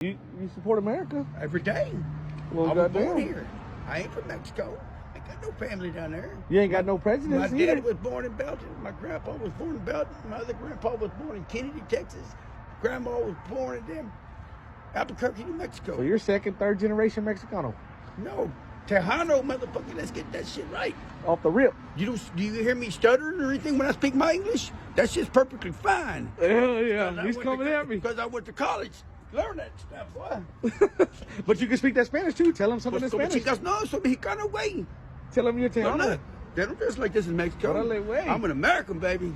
You support America? Every day. Well, I was born goddamn. here. I ain't from Mexico. I ain't got no family down there. You ain't got no prejudice My either. dad was born in Belgium. My grandpa was born in Belgium. My other grandpa was born in Kennedy, Texas. Grandma was born in them Albuquerque, New Mexico. So you're second, third generation Mexicano. No, Tejano, motherfucker. Let's get that shit right. Off the rip. Do you hear me stuttering or anything when I speak my English? That shit's perfectly fine. Hell yeah, he's coming at me. Because I went to college. Learn that stuff, boy. But you can speak that Spanish too. Tell him something in Como Spanish. chicas, no, soy mexicano, güey. Tell him you're No, Tejano. no. They don't dress like this in Mexico. Órale, güey. I'm an American, baby.